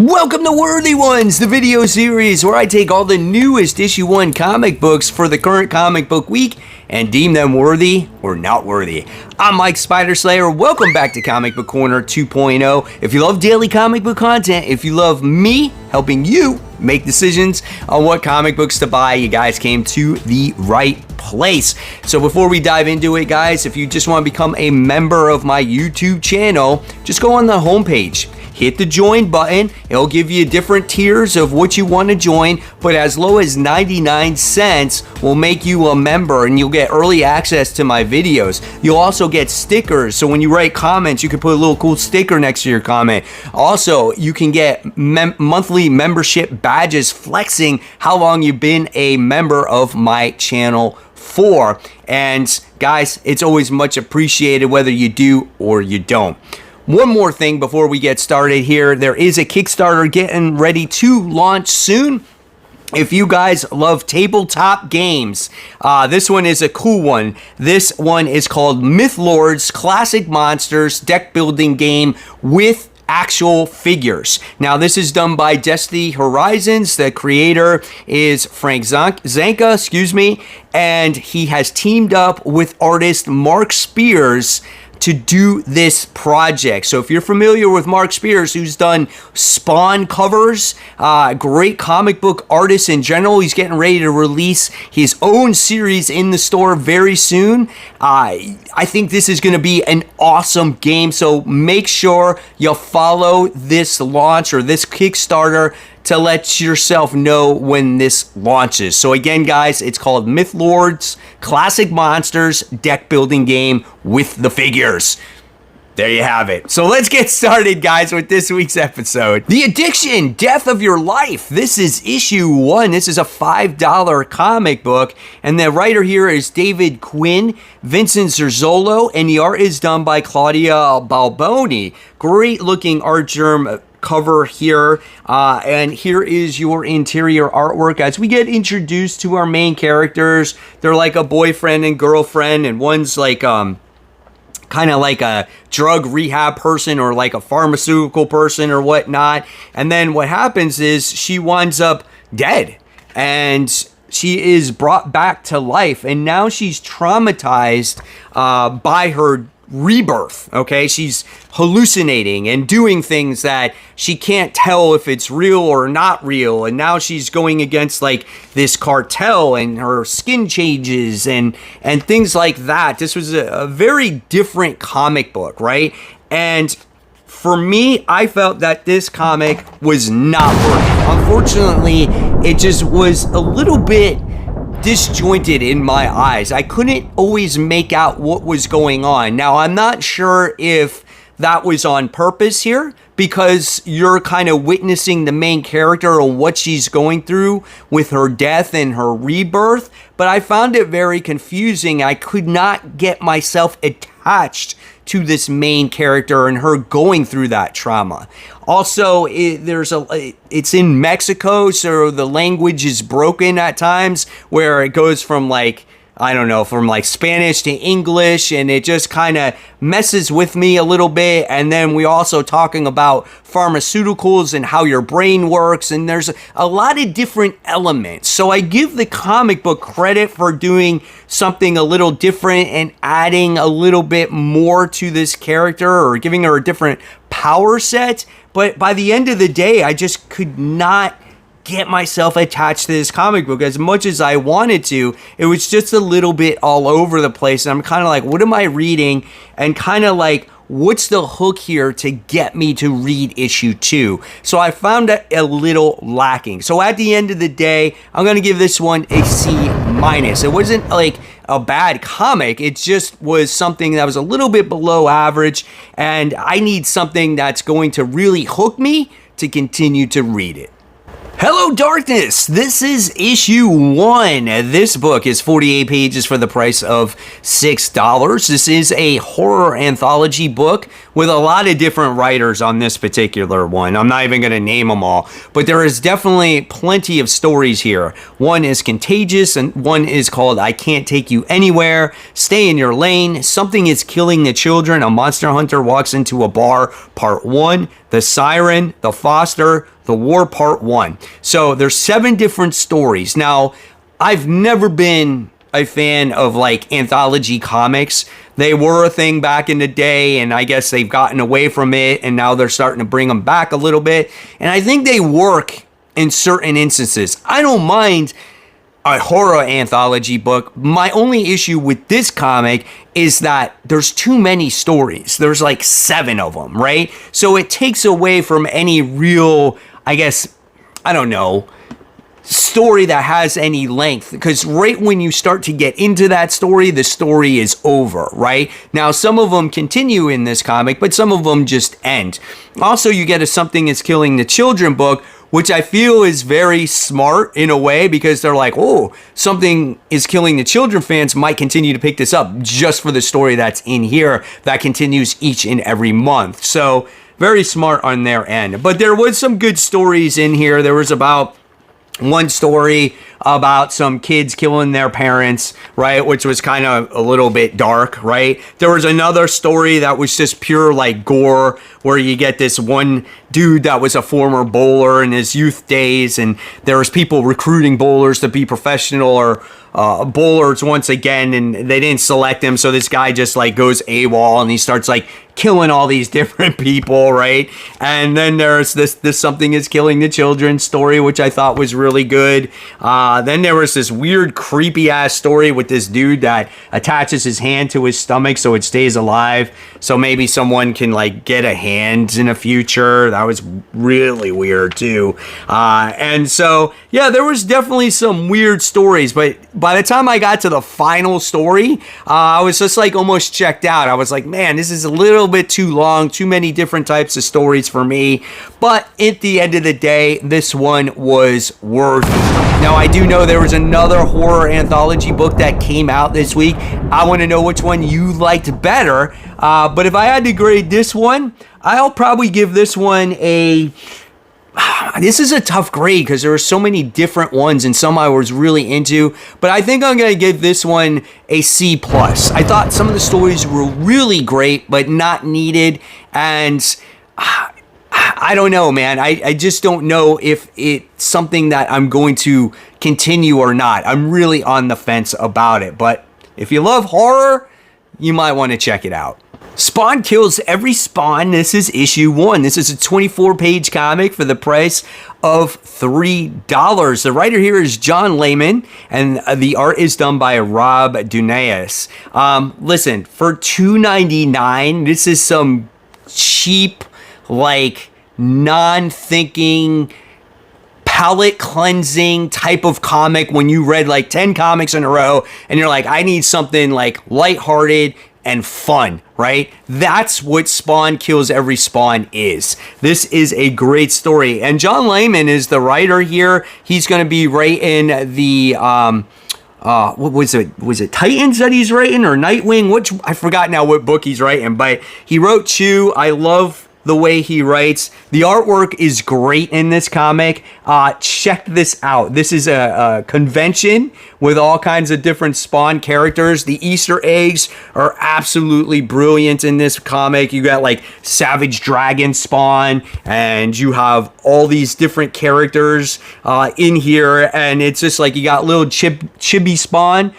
Welcome to Worthy Ones, the video series where I take all the newest issue 1 comic books for the current comic book week and deem them worthy or not worthy. I'm Mike Spider Slayer. Welcome back to Comic Book Corner 2.0. If you love daily comic book content, if you love me helping you make decisions on what comic books to buy, you guys came to the right place. So before we dive into it, guys, if you just want to become a member of my YouTube channel, just go on the homepage. Hit the join button. It'll give you different tiers of what you want to join, but as low as 99 cents will make you a member and you'll get early access to my videos. You'll also get stickers, so when you write comments, you can put a little cool sticker next to your comment. Also, you can get monthly membership badges flexing how long you've been a member of my channel for. And guys, it's always much appreciated whether you do or you don't. One more thing before we get started here. There is a Kickstarter getting ready to launch soon. If you guys love tabletop games, this one is a cool one. This one is called Mythlords Classic Monsters Deck Building Game with actual figures. Now, this is done by Destiny Horizons. The creator is Frank Zanka, and he has teamed up with artist Mark Spears to do this project. So if you're familiar with Mark Spears, who's done Spawn covers, great comic book artist in general, he's getting ready to release his own series in the store very soon. I think this is going to be an awesome game, so make sure you follow this launch or this Kickstarter to let yourself know when this launches. So again, guys, it's called Mythlords Classic Monsters Deck Building Game with the figures. There you have it. So let's get started, guys, with this week's episode. The Addiction, Death of Your Life. This is issue 1. This is a $5 comic book. And the writer here is David Quinn, Vincent Zerzolo, and the art is done by Claudia Balboni. Great looking art germ cover here, and here is your interior artwork as we get introduced to our main characters. They're like a boyfriend and girlfriend, and one's like kind of like a drug rehab person or like a pharmaceutical person or whatnot. And then what happens is she winds up dead, and she is brought back to life, and now she's traumatized by her rebirth. Okay, she's hallucinating and doing things that she can't tell if it's real or not real, and now she's going against like this cartel, and her skin changes and things like that. This was a very different comic book, right? And for me, I felt that this comic was not working. Unfortunately, it just was a little bit disjointed in my eyes. I couldn't always make out what was going on. Now, I'm not sure if that was on purpose here, because you're kind of witnessing the main character and what she's going through with her death and her rebirth, but I found it very confusing. I could not get myself attached to this main character and her going through that trauma. Also, it's in Mexico, so the language is broken at times, where it goes from like, I don't know, from like Spanish to English, and it just kind of messes with me a little bit. And then we also talking about pharmaceuticals and how your brain works, and there's a lot of different elements. So I give the comic book credit for doing something a little different and adding a little bit more to this character, or giving her a different power set. But by the end of the day, I just could not get myself attached to this comic book as much as I wanted to. It was just a little bit all over the place, and I'm kind of like, what am I reading? And kind of like, what's the hook here to get me to read issue 2? So I found it a little lacking. So at the end of the day, I'm going to give this one a C-. It wasn't like a bad comic. It just was something that was a little bit below average, and I need something that's going to really hook me to continue to read it. Hello Darkness, this is issue 1. This book is 48 pages for the price of $6. This is a horror anthology book with a lot of different writers on this particular one. I'm not even going to name them all, but there is definitely plenty of stories here. One is Contagious, and one is called I Can't Take You Anywhere, Stay in Your Lane, Something is Killing the Children, A Monster Hunter Walks into a Bar, Part 1, The Siren, The Foster, The War, Part 1. So there's 7 different stories. Now, I've never been a fan of like anthology comics. They were a thing back in the day, and I guess they've gotten away from it, and now they're starting to bring them back a little bit. And I think they work in certain instances. I don't mind a horror anthology book. My only issue with this comic is that there's too many stories. There's like 7 of them, right? So it takes away from any real, I guess, I don't know, story that has any length, because right when you start to get into that story, the story is over, right? Now, some of them continue in this comic, but some of them just end. Also, you get a Something is Killing the Children book, which I feel is very smart in a way, because they're like, oh, Something is Killing the Children fans might continue to pick this up just for the story that's in here that continues each and every month. So very smart on their end. But there was some good stories in here. There was about one story about some kids killing their parents, right? Which was kind of a little bit dark, right? There was another story that was just pure like gore, where you get this one dude that was a former bowler in his youth days, and there was people recruiting bowlers to be professional or bowlers once again, and they didn't select him, so this guy just like goes AWOL and he starts like killing all these different people, right? And then there's this Something is Killing the Children story, which I thought was really good. Then there was this weird creepy ass story with this dude that attaches his hand to his stomach so it stays alive, so maybe someone can like get a hand in the future. That was really weird too. And so yeah, there was definitely some weird stories, but by the time I got to the final story, I was just like almost checked out. I was like, man, this is a little bit too long, too many different types of stories for me. But at the end of the day, this one was worth it. Now, I do know there was another horror anthology book that came out this week. I want to know which one you liked better. But if I had to grade this one, I'll probably give this one a... This is a tough grade because there are so many different ones and some I was really into, but I think I'm going to give this one a C+. I thought some of the stories were really great, but not needed, and I don't know, man. I just don't know if it's something that I'm going to continue or not. I'm really on the fence about it, but if you love horror, you might want to check it out. Spawn Kills Every Spawn. This is issue 1. This is a 24-page comic for the price of $3. The writer here is John Layman, and the art is done by Rob Dunaeus. Listen, for $2.99, this is some cheap, like, non-thinking, palate cleansing type of comic when you read like 10 comics in a row and you're like, I need something like lighthearted and fun, right? That's what Spawn Kills Every Spawn is. This is a great story. And John Layman is the writer here. He's going to be writing the, what was it? Was it Titans that he's writing or Nightwing? Which, I forgot now what book he's writing, but he wrote Chew. I love the way he writes. The artwork is great in this comic. Check this out. This is a convention with all kinds of different Spawn characters. The Easter eggs are absolutely brilliant in this comic. You got like Savage Dragon Spawn, and you have all these different characters in here, and it's just like you got little Chibi Spawn,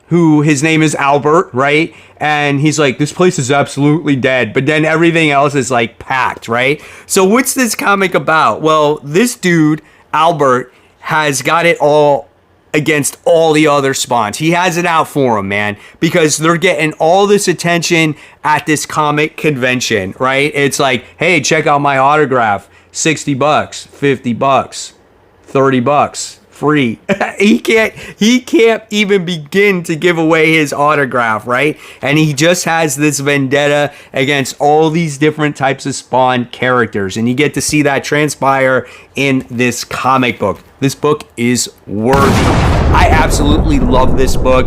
who his name is Albert, right? And he's like, this place is absolutely dead, but then everything else is like packed, right? So what's this comic about? Well, this dude, Albert, has got it all against all the other Spawns. He has it out for them, man, because they're getting all this attention at this comic convention, right? It's like, hey, check out my autograph. $60, $50, $30. Free. He can't even begin to give away his autograph, right? And he just has this vendetta against all these different types of Spawn characters, and you get to see that transpire in this comic book. This book is worthy. I absolutely love this book.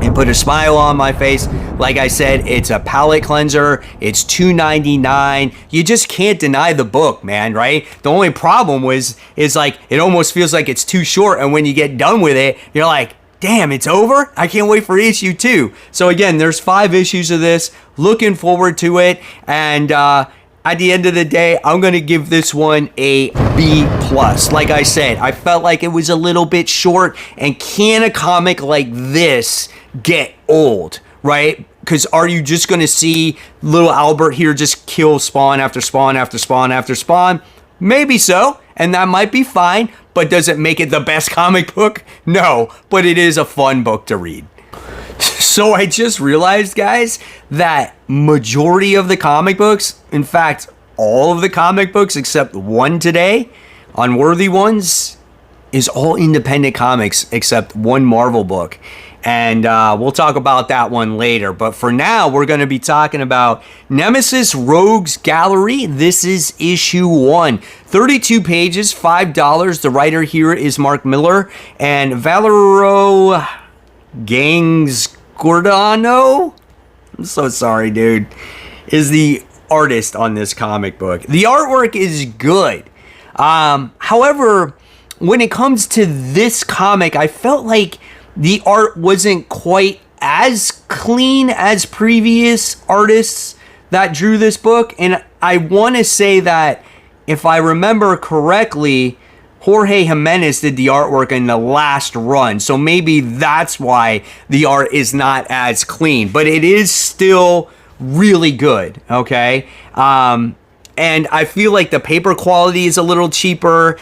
It put a smile on my face. Like I said, it's a palate cleanser. It's $2.99. You just can't deny the book, man, right? The only problem is like, it almost feels like it's too short. And when you get done with it, you're like, damn, it's over? I can't wait for issue 2. So again, there's 5 issues of this. Looking forward to it. And at the end of the day, I'm going to give this one a B+. Like I said, I felt like it was a little bit short. And can a comic like this get old, right? Because are you just going to see little Albert here just kill spawn after spawn after spawn after spawn? Maybe so, and that might be fine. But does it make it the best comic book? No, but it is a fun book to read. So I just realized, guys, that majority of the comic books, in fact, all of the comic books except one today, Unworthy Ones, is all independent comics except one Marvel book. And we'll talk about that one later. But for now, we're going to be talking about Nemesis Rogues Gallery. This is issue 1. 32 pages, $5. The writer here is Mark Miller. And Valero Gangsgordano, I'm so sorry, dude, is the artist on this comic book. The artwork is good. However, when it comes to this comic, I felt like the art wasn't quite as clean as previous artists that drew this book. And I want to say that if I remember correctly, Jorge Jimenez did the artwork in the last run. So maybe that's why the art is not as clean. But it is still really good, okay? And I feel like the paper quality is a little cheaper.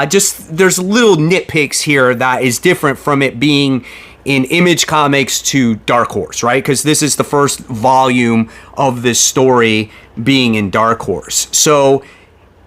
Just there's little nitpicks here that is different from it being in Image Comics to Dark Horse, right? Because this is the first volume of this story being in Dark Horse. So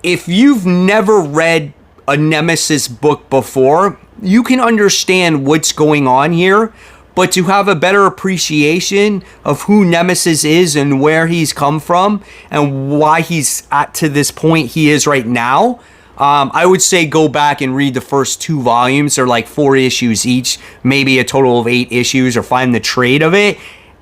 if you've never read a Nemesis book before, you can understand what's going on here. But to have a better appreciation of who Nemesis is and where he's come from and why he's at to this point he is right now, I would say go back and read the first 2 volumes. They're like 4 issues each, maybe a total of 8 issues, or find the trade of it.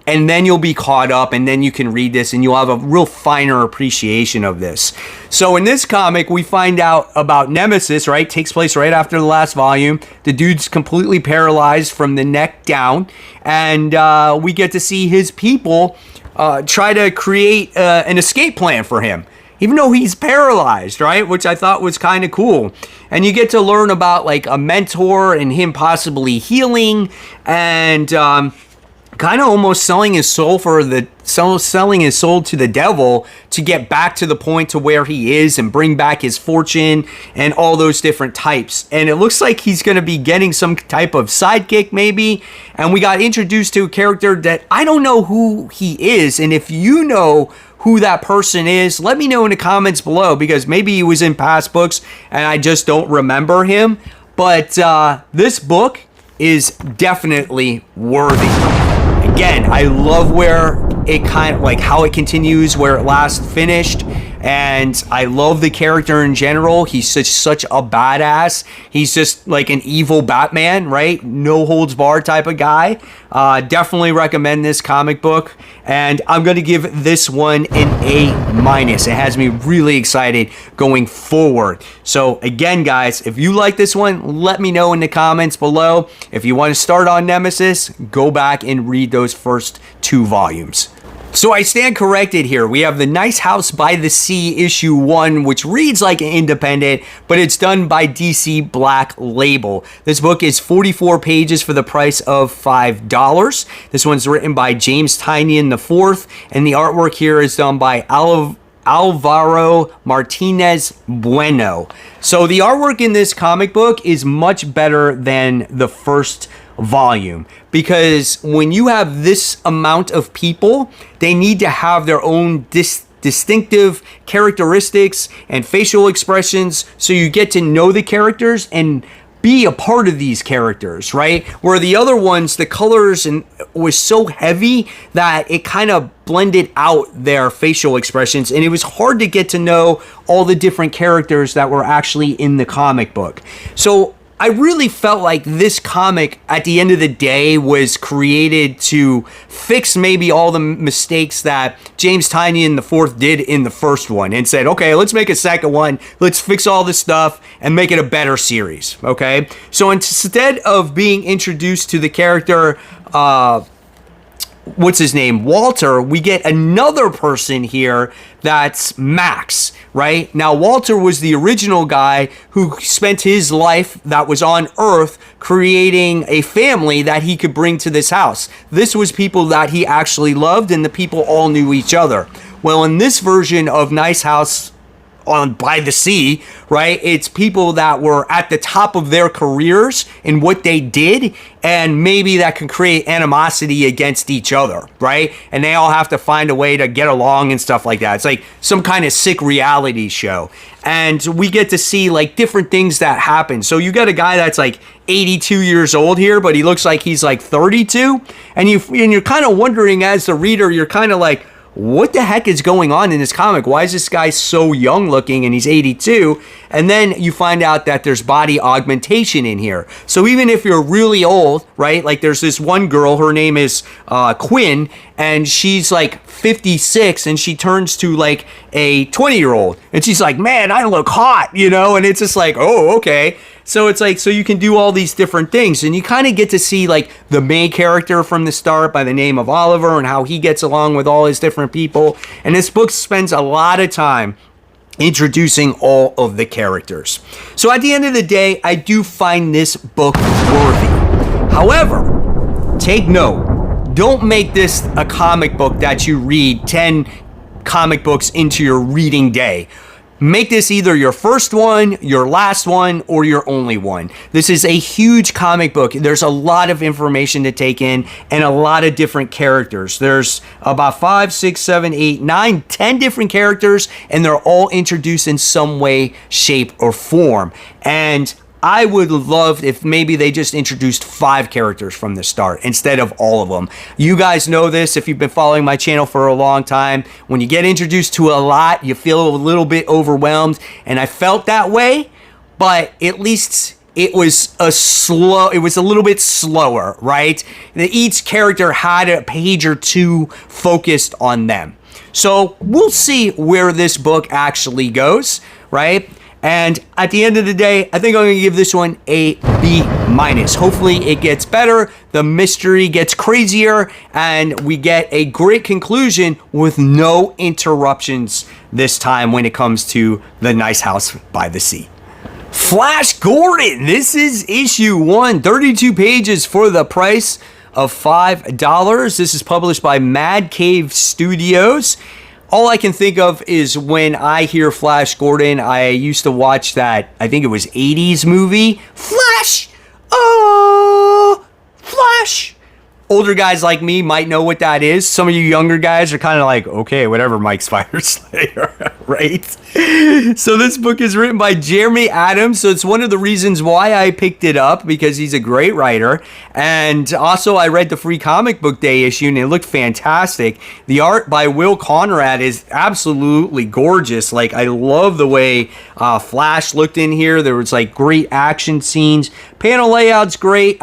And then you'll be caught up, and then you can read this and you'll have a real finer appreciation of this. So in this comic, we find out about Nemesis, right? Takes place right after the last volume. The dude's completely paralyzed from the neck down. And we get to see his people try to create an escape plan for him, even though he's paralyzed, right? Which I thought was kind of cool. And you get to learn about like a mentor and him possibly healing and kind of almost selling his soul selling his soul to the devil to get back to the point to where he is and bring back his fortune and all those different types. And it looks like he's going to be getting some type of sidekick maybe. And we got introduced to a character that I don't know who he is. And if you know who that person is, let me know in the comments below, because maybe he was in past books and I just don't remember him. But this book is definitely worthy. Again, I love where it kind of like how it continues where it last finished, and I love the character in general. He's such a badass. He's just like an evil Batman, right? No holds barred type of guy. Definitely recommend this comic book, and I'm gonna give this one an A-. It has me really excited going forward. So again, guys, if you like this one, let me know in the comments below. If you want to start on Nemesis, go back and read those first 2 volumes. So I stand corrected here. We have The Nice House by the Sea issue 1, which reads like an independent, but it's done by DC Black Label. This book is 44 pages for the price of $5. This one's written by James Tynion IV, and the artwork here is done by Alvaro Martinez Bueno. So the artwork in this comic book is much better than the first volume, because when you have this amount of people, they need to have their own distinctive characteristics and facial expressions, so you get to know the characters and be a part of these characters, right? Where the other ones, the colors and was so heavy that it kind of blended out their facial expressions, and it was hard to get to know all the different characters that were actually in the comic book. So I really felt like this comic, at the end of the day, was created to fix maybe all the mistakes that James Tynion IV did in the first one, and said, okay, let's make a second one. Let's fix all this stuff and make it a better series, okay? So instead of being introduced to the character, what's his name, Walter, we get another person here that's Max, right? Now, Walter was the original guy who spent his life that was on Earth creating a family that he could bring to this house. This was people that he actually loved, and the people all knew each other. Well, in this version of Nice House on by the Sea, right? It's people that were at the top of their careers in what they did, and maybe that can create animosity against each other, right? And they all have to find a way to get along and stuff like that. It's like some kind of sick reality show. And we get to see like different things that happen. So you got a guy that's like 82 years old here, but he looks like he's like 32. And you're kind of wondering as the reader, you're kind of like, what the heck is going on in this comic? Why is this guy so young looking and he's 82? And then you find out that there's body augmentation in here. So even if you're really old, right? Like there's this one girl, her name is Quinn, and she's like 56 and she turns to like a 20-year-old. And she's like, man, I look hot, you know? And it's just like, oh, okay. So it's like, so you can do all these different things, and you kind of get to see like the main character from the start by the name of Oliver and how he gets along with all his different people. And this book spends a lot of time introducing all of the characters. So at the end of the day, I do find this book worthy. However, take note, don't make this a comic book that you read 10 comic books into your reading day. Make this either your first one, your last one, or your only one. This is a huge comic book. There's a lot of information to take in and a lot of different characters. There's about 5, 6, 7, 8, 9, 10 different characters, and they're all introduced in some way, shape, or form. And I would love if maybe they just introduced 5 characters from the start instead of all of them. You guys know this if you've been following my channel for a long time. When you get introduced to a lot, you feel a little bit overwhelmed, and I felt that way, but at least it was a little bit slower, right? Each character had a page or two focused on them. So we'll see where this book actually goes, right? And at the end of the day, I think I'm going to give this one a B-. Hopefully it gets better, the mystery gets crazier, and we get a great conclusion with no interruptions this time when it comes to the Nice House by the Sea. Flash Gordon, this is issue 1, 32 pages for the price of $5. This is published by Mad Cave Studios. All I can think of is when I hear Flash Gordon, I used to watch that, I think it was 80s movie, Flash! Oh, Flash! Older guys like me might know what that is. Some of you younger guys are kind of like, okay, whatever, Mike Spider Slayer, right? So this book is written by Jeremy Adams. So it's one of the reasons why I picked it up, because he's a great writer. And also I read the free comic book day issue and it looked fantastic. The art by Will Conrad is absolutely gorgeous. Like, I love the way Flash looked in here. There was like great action scenes. Panel layout's great.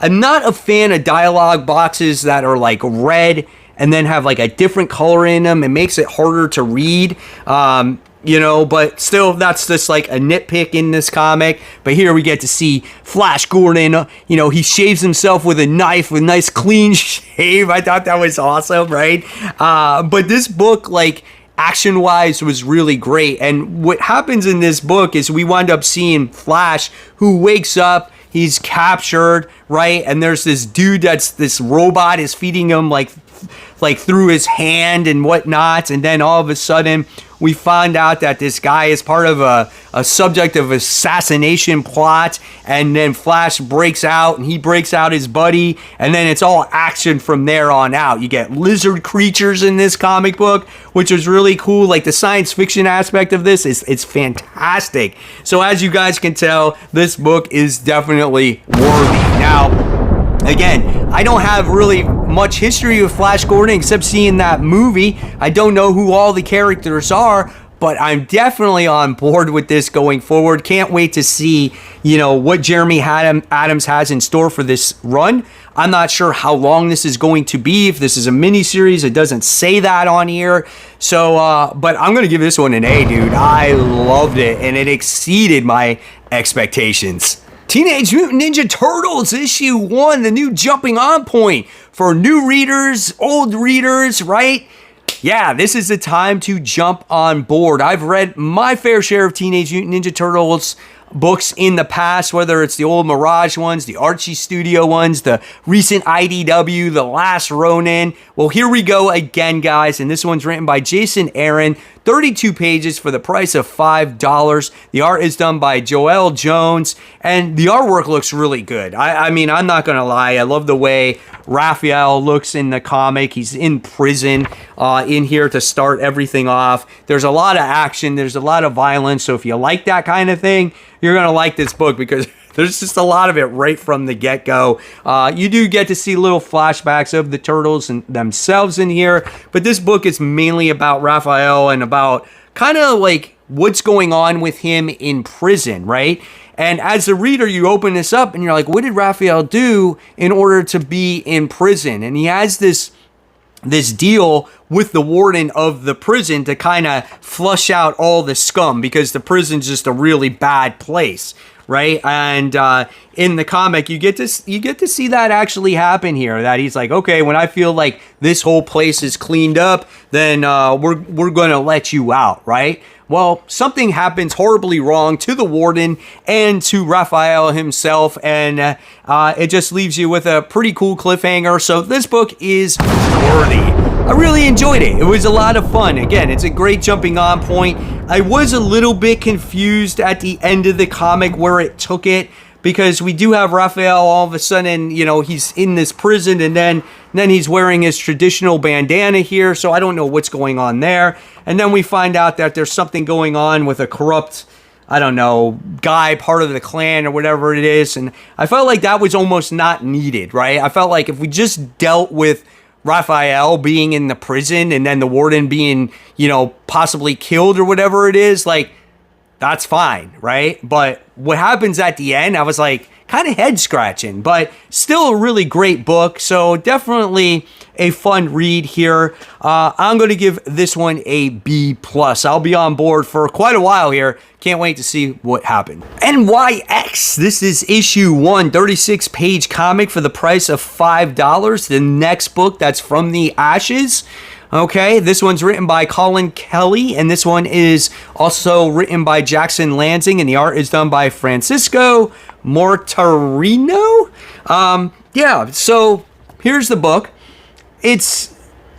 I'm not a fan of dialogue boxes that are like red and then have like a different color in them. It makes it harder to read, but still, that's just like a nitpick in this comic. But here we get to see Flash Gordon, he shaves himself with a knife with nice clean shave. I thought that was awesome, right? But this book, like, action-wise was really great. And what happens in this book is we wind up seeing Flash, who wakes up, he's captured, right? And there's this dude this robot is feeding him like through his hand and whatnot. And then all of a sudden we find out that this guy is part of a subject of assassination plot. And then Flash breaks out and he breaks out his buddy. And then it's all action from there on out. You get lizard creatures in this comic book, which is really cool. Like, the science fiction aspect of this it's fantastic. So as you guys can tell, this book is definitely worthy. Now, again, I don't have really much history with Flash Gordon except seeing that movie. I don't know who all the characters are, but I'm definitely on board with this going forward. Can't wait to see, what Jeremy Adams has in store for this run. I'm not sure how long this is going to be. If this is a mini series, it doesn't say that on here. So, but I'm going to give this one an A, dude. I loved it, and it exceeded my expectations. Teenage Mutant Ninja Turtles issue 1, the new jumping on point for new readers, old readers, right? Yeah, this is the time to jump on board. I've read my fair share of Teenage Mutant Ninja Turtles books in the past, whether it's the old Mirage ones, the Archie Studio ones, the recent IDW, the Last Ronin. Well, here we go again, guys, and this one's written by Jason Aaron, 32 pages for the price of $5. The art is done by Joel Jones, and the artwork looks really good. I mean, I'm not gonna lie, I love the way Raphael looks in the comic. He's in prison in here to start everything off. There's a lot of action, there's a lot of violence, so if you like that kind of thing, you're gonna like this book because there's just a lot of it right from the get-go. You do get to see little flashbacks of the turtles and themselves in here, but this book is mainly about Raphael and about kind of like what's going on with him in prison, right? And as a reader, you open this up and you're like, what did Raphael do in order to be in prison? And he has this deal with the warden of the prison to kind of flush out all the scum because the prison's just a really bad place, right? And in the comic, you get to see that actually happen here. That he's like, okay, when I feel like this whole place is cleaned up, then we're going to let you out, right? Well, something happens horribly wrong to the warden and to Raphael himself, and it just leaves you with a pretty cool cliffhanger. So this book is worthy. I really enjoyed it. It was a lot of fun. Again, it's a great jumping on point. I was a little bit confused at the end of the comic where it took it, because we do have Raphael all of a sudden, he's in this prison, and then he's wearing his traditional bandana here, so I don't know what's going on there. And then we find out that there's something going on with a corrupt, I don't know, guy, part of the clan or whatever it is, and I felt like that was almost not needed, right? I felt like if we just dealt with Raphael being in the prison and then the warden being, possibly killed or whatever it is, like, that's fine, right? But what happens at the end, I was like kind of head scratching, but still a really great book. So definitely a fun read here. I'm going to give this one a B+. I'll be on board for quite a while here. Can't wait to see what happened. NYX, this is issue 1, 36-page comic for the price of $5. The next book that's from the Ashes. Okay, this one's written by Colin Kelly, and this one is also written by Jackson Lansing, and the art is done by Francisco Mortarino. Yeah, so here's the book.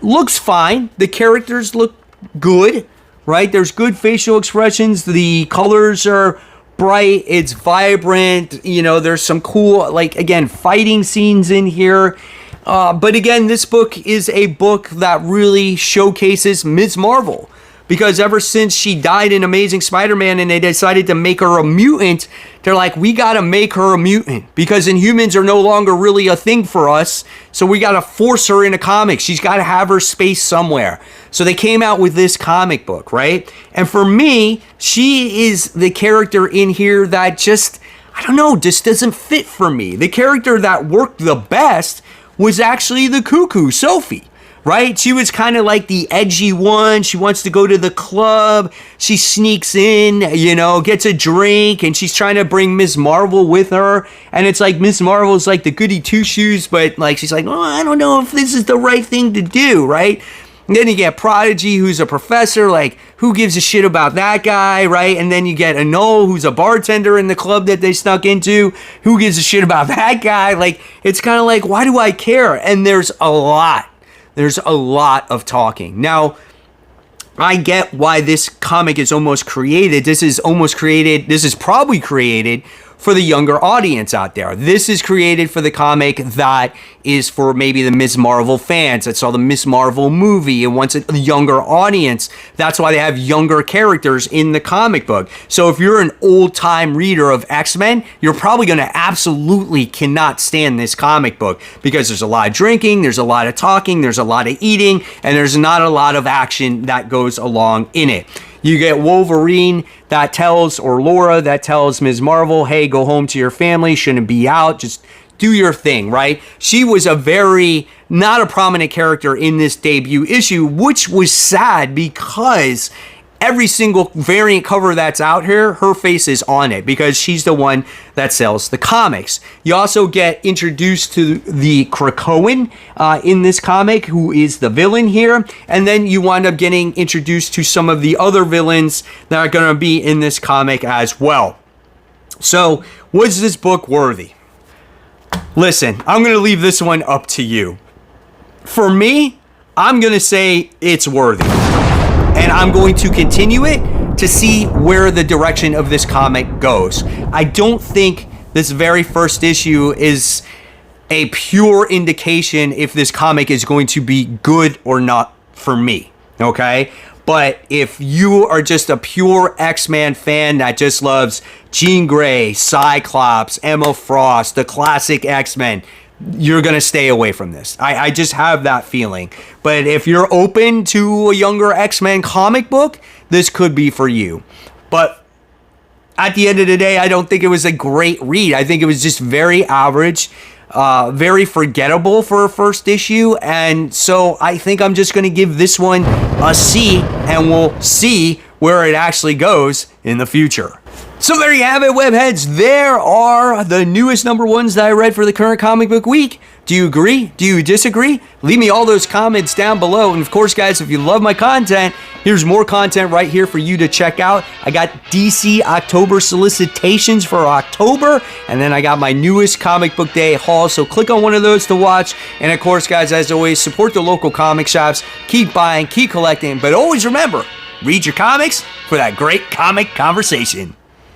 Looks fine. The characters look good, right? There's good facial expressions. The colors are bright. It's vibrant. There's some cool, again, fighting scenes in here. But again, this book is a book that really showcases Ms. Marvel, because ever since she died in Amazing Spider-Man and they decided to make her a mutant, they're like, we gotta make her a mutant because Inhumans are no longer really a thing for us, so we gotta force her in a comic. She's gotta have her space somewhere. So they came out with this comic book, right? And for me, she is the character in here that just doesn't fit for me. The character that worked the best was actually the Cuckoo, Sophie, right? She was kind of like the edgy one. She wants to go to the club. She sneaks in, gets a drink, and she's trying to bring Ms. Marvel with her. And it's like Ms. Marvel's like the goody two-shoes, but she's like, oh, I don't know if this is the right thing to do, right? And then you get Prodigy, who's a professor, who gives a shit about that guy, right? And then you get Anole, who's a bartender in the club that they snuck into, who gives a shit about that guy? It's kind of like, why do I care? And there's a lot of talking. Now, I get why this comic is almost created. This is probably created for the younger audience out there. This is created for the comic that is for maybe the Ms. Marvel fans that saw the Ms. Marvel movie and wants a younger audience. That's why they have younger characters in the comic book. So if you're an old-time reader of X-Men, you're probably going to absolutely cannot stand this comic book because there's a lot of drinking, there's a lot of talking, there's a lot of eating, and there's not a lot of action that goes along in it. You get Wolverine that tells, or Laura that tells Ms. Marvel, hey, go home to your family, shouldn't be out, just do your thing, right? She was not a prominent character in this debut issue, which was sad because every single variant cover that's out here, her face is on it because she's the one that sells the comics. You also get introduced to the Krakoan in this comic, who is the villain here. And then you wind up getting introduced to some of the other villains that are going to be in this comic as well. So, was this book worthy? Listen, I'm going to leave this one up to you. For me, I'm going to say it's worthy. And I'm going to continue it to see where the direction of this comic goes. I don't think this very first issue is a pure indication if this comic is going to be good or not for me, okay? But if you are just a pure X-Men fan that just loves Jean Grey, Cyclops, Emma Frost, the classic X-Men, you're going to stay away from this. I just have that feeling. But if you're open to a younger X-Men comic book, this could be for you. But at the end of the day, I don't think it was a great read. I think it was just very average, very forgettable for a first issue. And so I think I'm just going to give this one a C, and we'll see where it actually goes in the future. So there you have it, webheads. There are the newest number ones that I read for the current comic book week. Do you agree? Do you disagree? Leave me all those comments down below. And of course, guys, if you love my content, here's more content right here for you to check out. I got DC October solicitations for October, and then I got my newest comic book day haul. So click on one of those to watch. And of course, guys, as always, support the local comic shops. Keep buying, keep collecting, but always remember, read your comics for that great comic conversation.